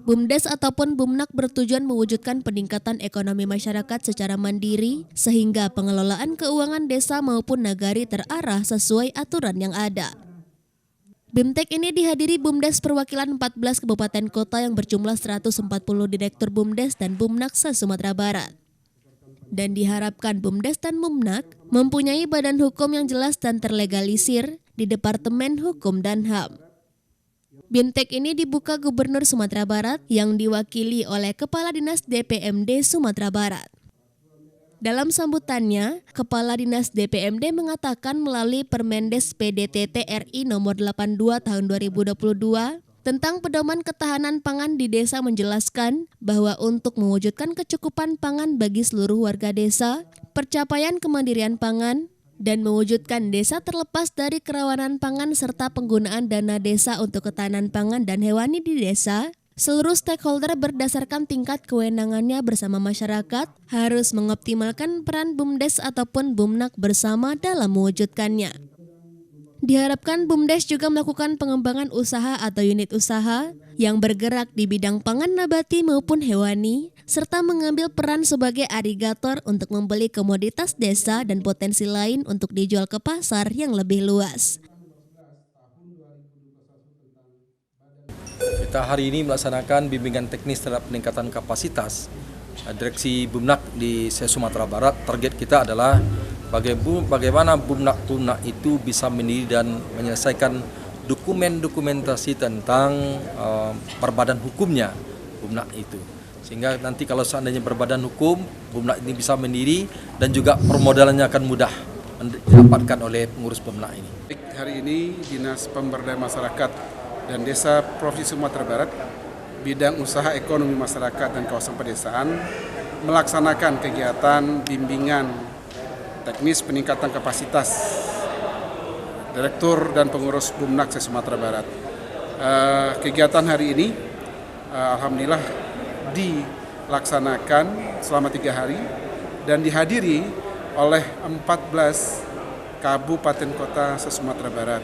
BUMDes ataupun Bumnak bertujuan mewujudkan peningkatan ekonomi masyarakat secara mandiri sehingga pengelolaan keuangan desa maupun nagari terarah sesuai aturan yang ada. BIMTEK ini dihadiri BUMDes perwakilan 14 kabupaten kota yang berjumlah 140 direktur BUMDes dan Bumnak se-Sumatera Barat. Dan diharapkan BUMDes dan Bumnak mempunyai badan hukum yang jelas dan terlegalisir di Departemen Hukum dan HAM. BIMTEK ini dibuka Gubernur Sumatera Barat yang diwakili oleh Kepala Dinas DPMD Sumatera Barat. Dalam sambutannya, Kepala Dinas DPMD mengatakan melalui Permendes PDTT RI nomor 82 tahun 2022 tentang pedoman ketahanan pangan di desa menjelaskan bahwa untuk mewujudkan kecukupan pangan bagi seluruh warga desa, pencapaian kemandirian pangan, dan mewujudkan desa terlepas dari kerawanan pangan serta penggunaan dana desa untuk ketahanan pangan dan hewani di desa, seluruh stakeholder berdasarkan tingkat kewenangannya bersama masyarakat harus mengoptimalkan peran BUMDes ataupun Bumnak bersama dalam mewujudkannya. Diharapkan BUMDes juga melakukan pengembangan usaha atau unit usaha yang bergerak di bidang pangan nabati maupun hewani, serta mengambil peran sebagai agregator untuk membeli komoditas desa dan potensi lain untuk dijual ke pasar yang lebih luas. Kita hari ini melaksanakan bimbingan teknis terhadap peningkatan kapasitas Direksi Bumnak di Sumatera Barat. Target kita adalah bagaimana Bumnak itu bisa mendiri dan menyelesaikan dokumentasi tentang berbadan hukumnya Bumnak itu. Sehingga nanti kalau seandainya berbadan hukum, Bumnak ini bisa mendiri dan juga permodalannya akan mudah didapatkan oleh pengurus Bumnak ini. Hari ini Dinas Pemberdayaan Masyarakat dan Desa Provinsi Sumatera Barat, bidang usaha ekonomi masyarakat dan kawasan pedesaan melaksanakan kegiatan bimbingan teknis peningkatan kapasitas Direktur dan pengurus Bumnak se-Sumatera Barat. Kegiatan hari ini alhamdulillah dilaksanakan selama 3 hari dan dihadiri oleh 14 kabupaten kota se-Sumatera Barat.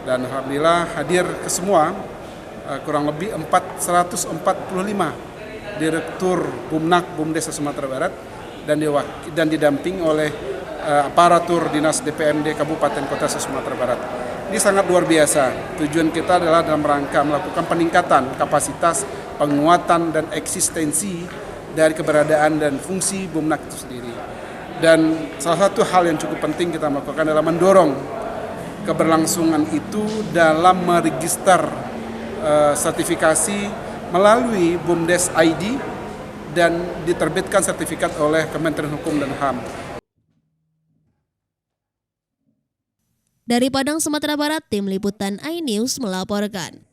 Dan alhamdulillah hadir ke semua kurang lebih 145 direktur Bumnak Bumdes Sumatera Barat dan didamping oleh aparatur Dinas DPMD Kabupaten Kota Sumatera Barat. Ini sangat luar biasa. Tujuan kita adalah dalam rangka melakukan peningkatan kapasitas, penguatan dan eksistensi dari keberadaan dan fungsi Bumnak itu sendiri. Dan salah satu hal yang cukup penting kita lakukan adalah mendorong keberlangsungan itu dalam meregister sertifikasi melalui BUMDes ID dan diterbitkan sertifikat oleh Kementerian Hukum dan HAM. Dari Padang, Sumatera Barat, Tim Liputan iNews melaporkan.